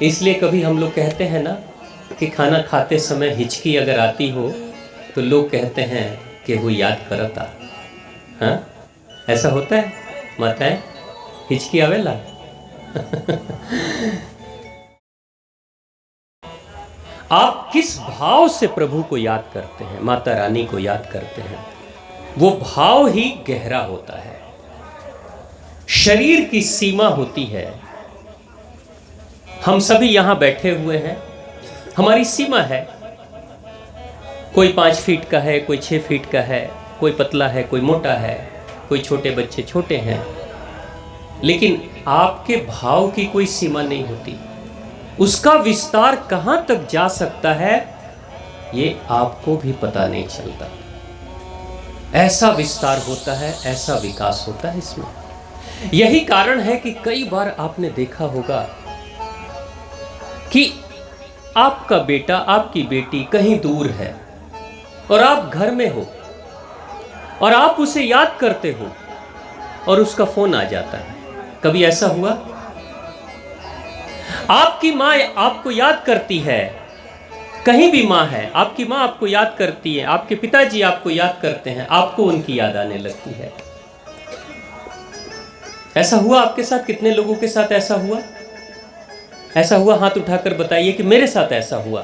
इसलिए कभी हम लोग कहते हैं ना कि खाना खाते समय हिचकी अगर आती हो तो लोग कहते हैं कि वो याद करता। हाँ, ऐसा होता है माताएं, हिचकी आवेला। आप किस भाव से प्रभु को याद करते हैं, माता रानी को याद करते हैं, वो भाव ही गहरा होता है। शरीर की सीमा होती है। हम सभी यहां बैठे हुए हैं, हमारी सीमा है। कोई 5 फीट का है, कोई 6 फीट का है, कोई पतला है, कोई मोटा है, कोई छोटे बच्चे छोटे हैं। लेकिन आपके भाव की कोई सीमा नहीं होती। उसका विस्तार कहां तक जा सकता है ये आपको भी पता नहीं चलता। ऐसा विस्तार होता है, ऐसा विकास होता है इसमें। यही कारण है कि कई बार आपने देखा होगा कि आपका बेटा, आपकी बेटी कहीं दूर है और आप घर में हो और आप उसे याद करते हो और उसका फोन आ जाता है। कभी ऐसा हुआ? आपकी माँ आपको याद करती है, कहीं भी माँ है, आपकी माँ आपको याद करती है, आपके पिताजी आपको याद करते हैं, आपको उनकी याद आने लगती है। ऐसा हुआ आपके साथ? कितने लोगों के साथ ऐसा हुआ? ऐसा हुआ? हाथ उठाकर बताइए कि मेरे साथ ऐसा हुआ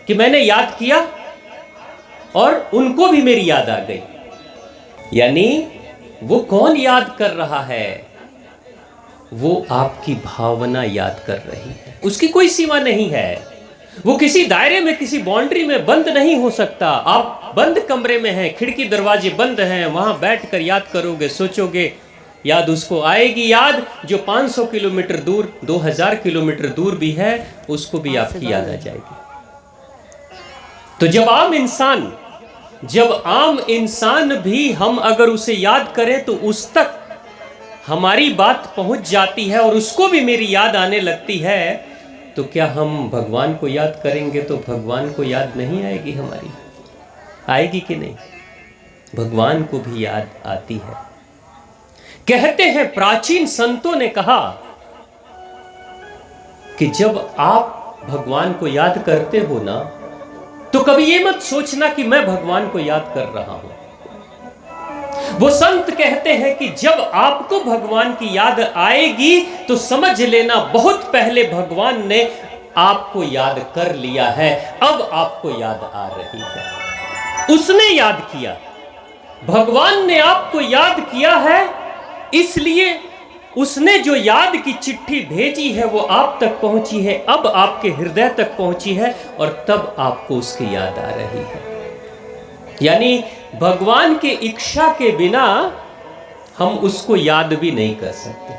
कि मैंने याद किया और उनको भी मेरी याद आ गई। यानी वो कौन याद कर रहा है? वो आपकी भावना याद कर रही है। उसकी कोई सीमा नहीं है। वो किसी दायरे में, किसी बाउंड्री में बंद नहीं हो सकता। आप बंद कमरे में हैं, खिड़की दरवाजे बंद हैं, वहां बैठकर याद करोगे, सोचोगे, याद उसको आएगी। याद जो 500 किलोमीटर दूर, 2000 किलोमीटर दूर भी है, उसको भी आपकी याद आ जाएगी। तो जब आम इंसान भी हम अगर उसे याद करें तो उस तक हमारी बात पहुंच जाती है और उसको भी मेरी याद आने लगती है, तो क्या हम भगवान को याद करेंगे तो भगवान को याद नहीं आएगी? हमारी आएगी कि नहीं? भगवान को भी याद आती है। कहते हैं, प्राचीन संतों ने कहा कि जब आप भगवान को याद करते हो ना, तो कभी ये मत सोचना कि मैं भगवान को याद कर रहा हूं। वो संत कहते हैं कि जब आपको भगवान की याद आएगी तो समझ लेना बहुत पहले भगवान ने आपको याद कर लिया है, अब आपको याद आ रही है। उसने याद किया, भगवान ने आपको याद किया है, इसलिए उसने जो याद की चिट्ठी भेजी है वो आप तक पहुंची है, अब आपके हृदय तक पहुंची है और तब आपको उसकी याद आ रही है। यानी भगवान के इच्छा के बिना हम उसको याद भी नहीं कर सकते।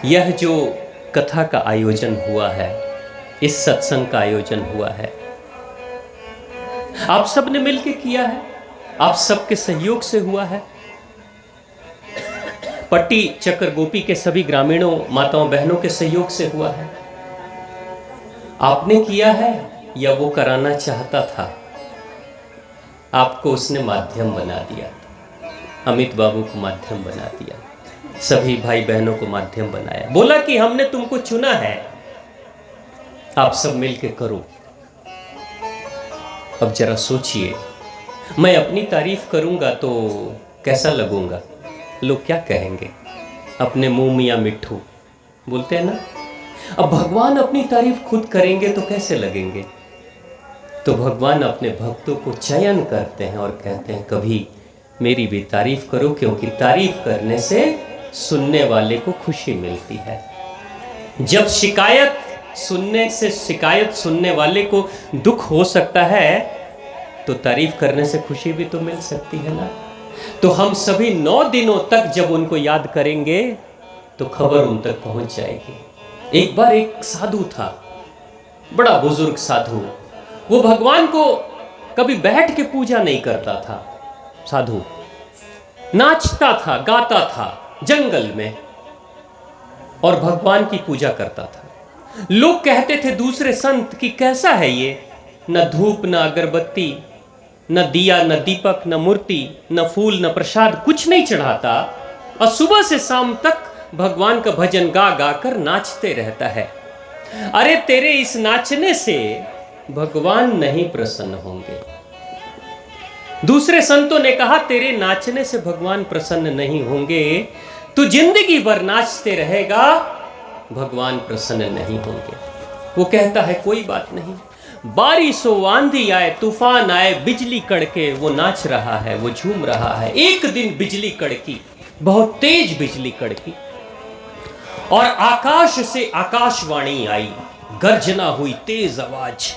यह जो कथा का आयोजन हुआ है, इस सत्संग का आयोजन हुआ है, आप सबने मिलकर किया है, आप सबके सहयोग से हुआ है। पट्टी चक्र गोपी के सभी ग्रामीणों, माताओं, बहनों के सहयोग से हुआ है। आपने किया है या वो कराना चाहता था? आपको उसने माध्यम बना दिया। अमित बाबू को माध्यम बना दिया, सभी भाई बहनों को माध्यम बनाया, बोला कि हमने तुमको चुना है, आप सब मिलके करो। अब जरा सोचिए, मैं अपनी तारीफ करूंगा तो कैसा लगूंगा? लोग क्या कहेंगे? अपने मुंह मियां मिट्ठू बोलते हैं ना। अब भगवान अपनी तारीफ खुद करेंगे तो कैसे लगेंगे? तो भगवान अपने भक्तों को चयन करते हैं और कहते हैं, कभी मेरी भी तारीफ करो, क्योंकि तारीफ करने से सुनने वाले को खुशी मिलती है। जब शिकायत सुनने वाले को दुख हो सकता है, तो तारीफ करने से खुशी भी तो मिल सकती है ना। तो हम सभी 9 दिनों तक जब उनको याद करेंगे तो खबर उन तक पहुंच जाएगी। एक बार एक साधु था, बड़ा बुजुर्ग साधु। वो भगवान को कभी बैठ के पूजा नहीं करता था। साधु नाचता था, गाता था जंगल में और भगवान की पूजा करता था। लोग कहते थे दूसरे संत कि कैसा है ये, न धूप न अगरबत्ती, न दिया न दीपक न मूर्ति न फूल न प्रसाद, कुछ नहीं चढ़ाता और सुबह से शाम तक भगवान का भजन गा गा कर नाचते रहता है। अरे तेरे इस नाचने से भगवान नहीं प्रसन्न होंगे। दूसरे संतों ने कहा तेरे नाचने से भगवान प्रसन्न नहीं होंगे, तू जिंदगी भर नाचते रहेगा, भगवान प्रसन्न नहीं होंगे। वो कहता है कोई बात नहीं, बारिश हो, आंधी आए, तूफान आए, बिजली कड़के, वो नाच रहा है, वो झूम रहा है। एक दिन बिजली कड़की, बहुत तेज बिजली कड़की, और आकाश से आकाशवाणी आई, गर्जना हुई, तेज आवाज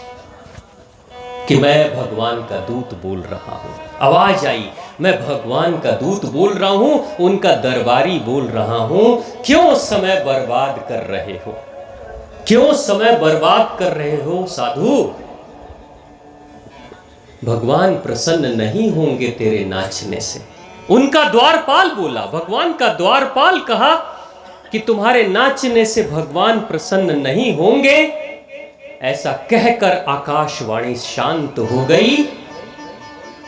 कि मैं भगवान का दूत बोल रहा हूं। आवाज आई, मैं भगवान का दूत बोल रहा हूं, उनका दरबारी बोल रहा हूं। क्यों समय बर्बाद कर रहे हो? क्यों समय बर्बाद कर रहे हो साधु? भगवान प्रसन्न नहीं होंगे तेरे नाचने से। उनका द्वारपाल बोला, भगवान का द्वारपाल कहा कि तुम्हारे नाचने से भगवान प्रसन्न नहीं होंगे। ऐसा कहकर आकाशवाणी शांत हो गई।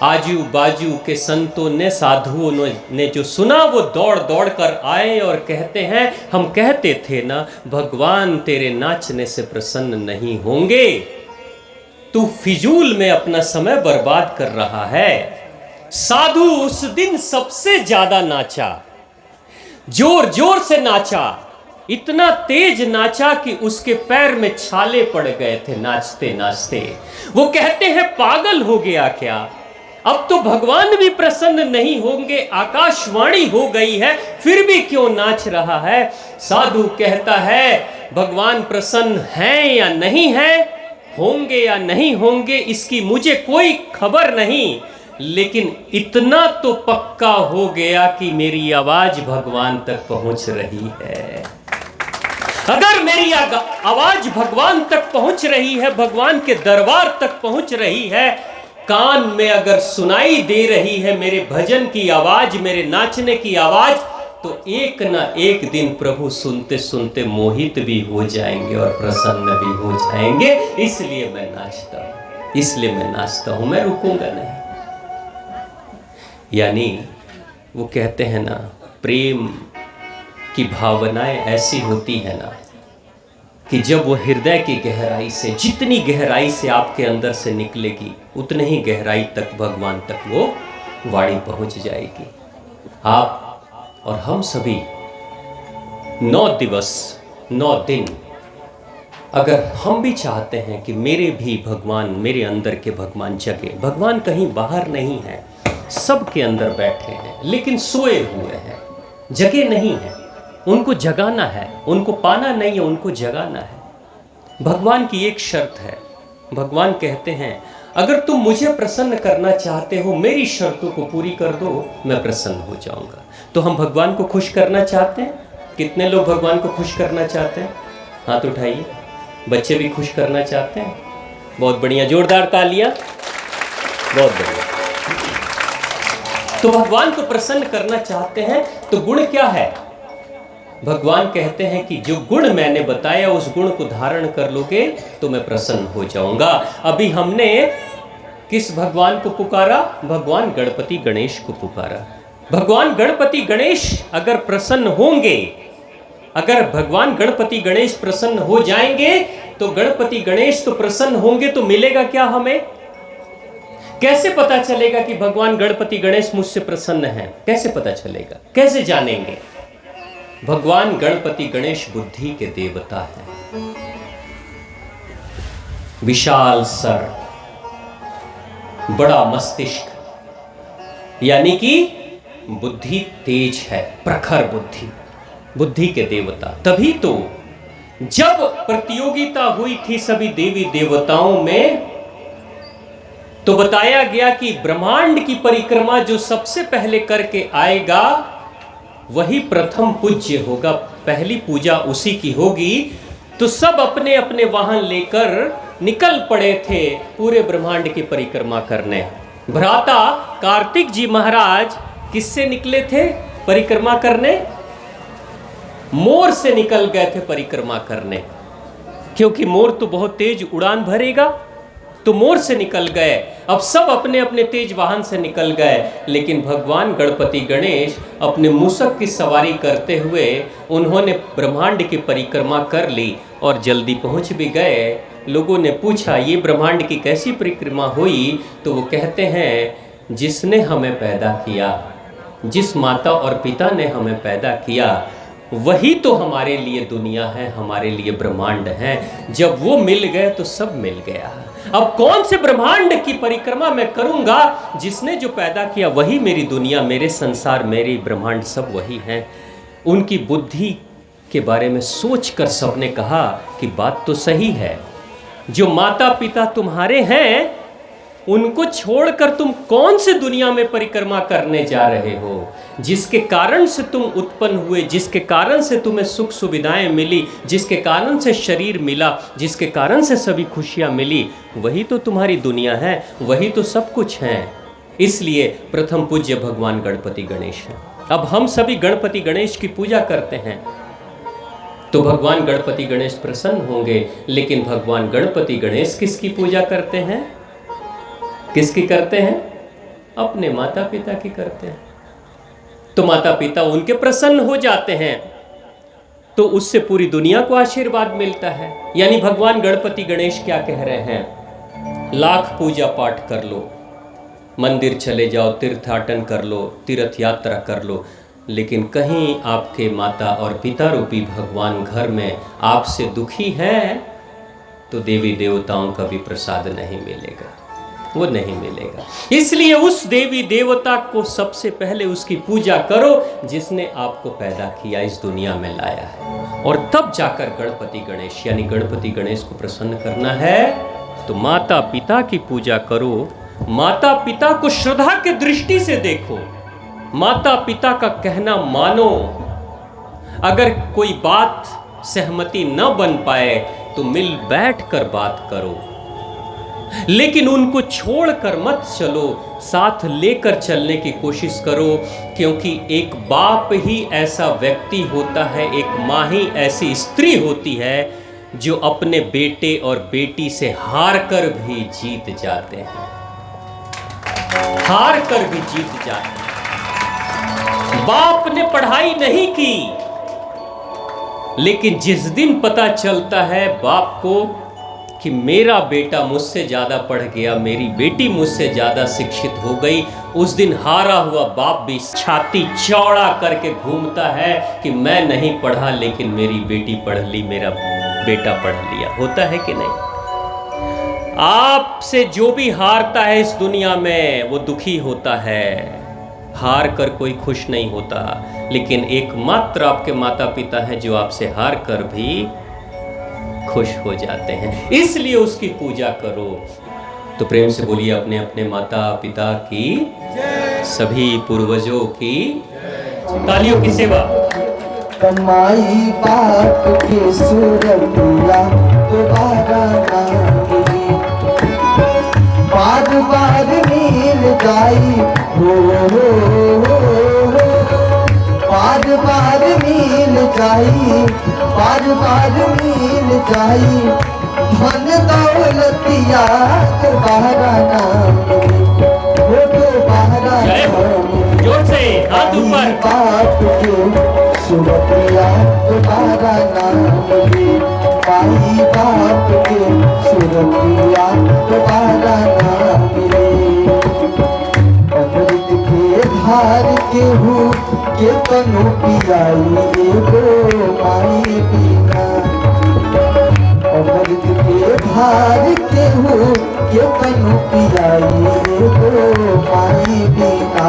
आजू बाजू के संतों ने, साधुओं ने जो सुना, वो दौड़ दौड़ कर आए और कहते हैं हम कहते थे ना, भगवान तेरे नाचने से प्रसन्न नहीं होंगे, तू फिजूल में अपना समय बर्बाद कर रहा है। साधु उस दिन सबसे ज्यादा नाचा, जोर जोर से नाचा, इतना तेज नाचा कि उसके पैर में छाले पड़ गए थे नाचते नाचते। वो कहते हैं पागल हो गया क्या? अब तो भगवान भी प्रसन्न नहीं होंगे, आकाशवाणी हो गई है, फिर भी क्यों नाच रहा है? साधु कहता है भगवान प्रसन्न हैं या नहीं है, होंगे या नहीं होंगे, इसकी मुझे कोई खबर नहीं, लेकिन इतना तो पक्का हो गया कि मेरी आवाज भगवान तक पहुंच रही है। अगर मेरी आवाज भगवान तक पहुंच रही है, भगवान के दरबार तक पहुंच रही है, कान में अगर सुनाई दे रही है मेरे भजन की आवाज, मेरे नाचने की आवाज, तो एक ना एक दिन प्रभु सुनते सुनते मोहित भी हो जाएंगे और प्रसन्न भी हो जाएंगे। इसलिए मैं नाचता हूं, इसलिए मैं नाचता हूं, मैं रुकूंगा नहीं। यानी वो कहते हैं ना, प्रेम की भावनाएं ऐसी होती है ना कि जब वो हृदय की गहराई से, जितनी गहराई से आपके अंदर से निकलेगी, उतने ही गहराई तक भगवान तक वो वाणी पहुंच जाएगी। आप और हम सभी 9 दिवस 9 दिन, अगर हम भी चाहते हैं कि मेरे भी भगवान, मेरे अंदर के भगवान जगे, भगवान कहीं बाहर नहीं है, सबके अंदर बैठे हैं, लेकिन सोए हुए हैं, जगे नहीं हैं। उनको जगाना है, उनको पाना नहीं है, उनको जगाना है। भगवान की एक शर्त है, भगवान कहते हैं अगर तुम मुझे प्रसन्न करना चाहते हो, मेरी शर्तों को पूरी कर दो, मैं प्रसन्न हो जाऊंगा। तो हम भगवान को खुश करना चाहते हैं? कितने लोग भगवान को खुश करना चाहते हैं? हाथ उठाइए। बच्चे भी खुश करना चाहते हैं? बहुत बढ़िया, जोरदार तालियां, बहुत बढ़िया। तो भगवान को प्रसन्न करना चाहते हैं तो गुण क्या है? भगवान कहते हैं कि जो गुण मैंने बताया, उस गुण को धारण कर लोगे तो मैं प्रसन्न हो जाऊंगा। अभी हमने किस भगवान को पुकारा? भगवान गणपति गणेश को पुकारा। भगवान गणपति गणेश अगर प्रसन्न होंगे, अगर भगवान गणपति गणेश प्रसन्न हो जाएंगे, तो गणपति गणेश तो प्रसन्न होंगे, तो मिलेगा क्या हमें? कैसे पता चलेगा कि भगवान गणपति गणेश मुझसे प्रसन्न हैं? कैसे पता चलेगा, कैसे जानेंगे? भगवान गणपति गणेश बुद्धि के देवता हैं। विशाल सर, बड़ा मस्तिष्क, यानी कि बुद्धि तेज है, प्रखर बुद्धि, बुद्धि के देवता। तभी तो जब प्रतियोगिता हुई थी सभी देवी देवताओं में, तो बताया गया कि ब्रह्मांड की परिक्रमा जो सबसे पहले करके आएगा वही प्रथम पूज्य होगा, पहली पूजा उसी की होगी। तो सब अपने अपने वाहन लेकर निकल पड़े थे पूरे ब्रह्मांड की परिक्रमा करने। भ्राता कार्तिक जी महाराज किससे निकले थे परिक्रमा करने? मोर से निकल गए थे परिक्रमा करने, क्योंकि मोर तो बहुत तेज उड़ान भरेगा, तो मोर से निकल गए। अब सब अपने अपने तेज वाहन से निकल गए, लेकिन भगवान गणपति गणेश अपने मूषक की सवारी करते हुए उन्होंने ब्रह्मांड की परिक्रमा कर ली। और जल्दी पहुंच भी गए। लोगों ने पूछा ये ब्रह्मांड की कैसी परिक्रमा हुई, तो वो कहते हैं जिसने हमें पैदा किया, जिस माता और पिता ने हमें पैदा किया, वही तो हमारे लिए दुनिया है, हमारे लिए ब्रह्मांड है। जब वो मिल गए तो सब मिल गया। अब कौन से ब्रह्मांड की परिक्रमा मैं करूंगा? जिसने जो पैदा किया वही मेरी दुनिया, मेरे संसार, मेरी ब्रह्मांड सब वही हैं। उनकी बुद्धि के बारे में सोचकर सबने कहा कि बात तो सही है। जो माता पिता तुम्हारे हैं उनको छोड़कर तुम कौन से दुनिया में परिक्रमा करने जा रहे हो? जिसके कारण से तुम उत्पन्न हुए, जिसके कारण से तुम्हें सुख सुविधाएं मिली, जिसके कारण से शरीर मिला, जिसके कारण से सभी खुशियां मिली, वही तो तुम्हारी दुनिया है, वही तो सब कुछ है। इसलिए प्रथम पूज्य भगवान गणपति गणेश हैं। अब हम सभी गणपति गणेश की पूजा करते हैं तो भगवान गणपति गणेश प्रसन्न होंगे। लेकिन भगवान गणपति गणेश किसकी पूजा करते हैं? किसकी करते हैं? अपने माता पिता की करते हैं। तो माता पिता उनके प्रसन्न हो जाते हैं तो उससे पूरी दुनिया को आशीर्वाद मिलता है। यानी भगवान गणपति गणेश क्या कह रहे हैं? लाख पूजा पाठ कर लो, मंदिर चले जाओ, तीर्थाटन कर लो, तीर्थ यात्रा कर लो, लेकिन कहीं आपके माता और पिता रूपी भगवान घर में आपसे दुखी हैं तो देवी देवताओं का भी प्रसाद नहीं मिलेगा, वो नहीं मिलेगा। इसलिए उस देवी देवता को सबसे पहले उसकी पूजा करो जिसने आपको पैदा किया, इस दुनिया में लाया है। और तब जाकर गणपति गणेश यानी गणपति गणेश को प्रसन्न करना है तो माता पिता की पूजा करो। माता पिता को श्रद्धा के दृष्टि से देखो, माता पिता का कहना मानो। अगर कोई बात सहमति न बन पाए तो मिल बैठ कर बात करो, लेकिन उनको छोड़कर मत चलो, साथ लेकर चलने की कोशिश करो। क्योंकि एक बाप ही ऐसा व्यक्ति होता है, एक माँ ही ऐसी स्त्री होती है जो अपने बेटे और बेटी से हार कर भी जीत जाते हैं, हार कर भी जीत जाते हैं। बाप ने पढ़ाई नहीं की, लेकिन जिस दिन पता चलता है बाप को कि मेरा बेटा मुझसे ज़्यादा पढ़ गया, मेरी बेटी मुझसे ज़्यादा शिक्षित हो गई, उस दिन हारा हुआ बाप भी छाती चौड़ा करके घूमता है कि मैं नहीं पढ़ा लेकिन मेरी बेटी पढ़ ली, मेरा बेटा पढ़ लिया। होता है कि नहीं? आपसे जो भी हारता है इस दुनिया में वो दुखी होता है, हार कर कोई खुश नहीं होता। लेकिन एकमात्र आपके माता पिता हैं जो आपसे हार कर भी खुश हो जाते हैं। इसलिए उसकी पूजा करो। तो प्रेम से बोलिए अपने अपने माता पिता की, सभी पूर्वजों की, तालियों की सेवा। कमाई बाप के सुरतिया दोबारा ना मिली, बार बार मिल जाई हो, बार बार मिल जाई, बार बार मिल जाई, धन दौलतिया दोबारा ना मिली, वो दोबारा ना मिली। जोर से हाथ ऊपर। बाप के सुरतिया दोबारा ना मिली, माई बाप के सुरतिया दोबारा ना मिली। अमृत के धार के हूँ के तनु पियाई एगो माई बिना, अमृत के धार के हूँ के तनु पियाई एगो माई बिना।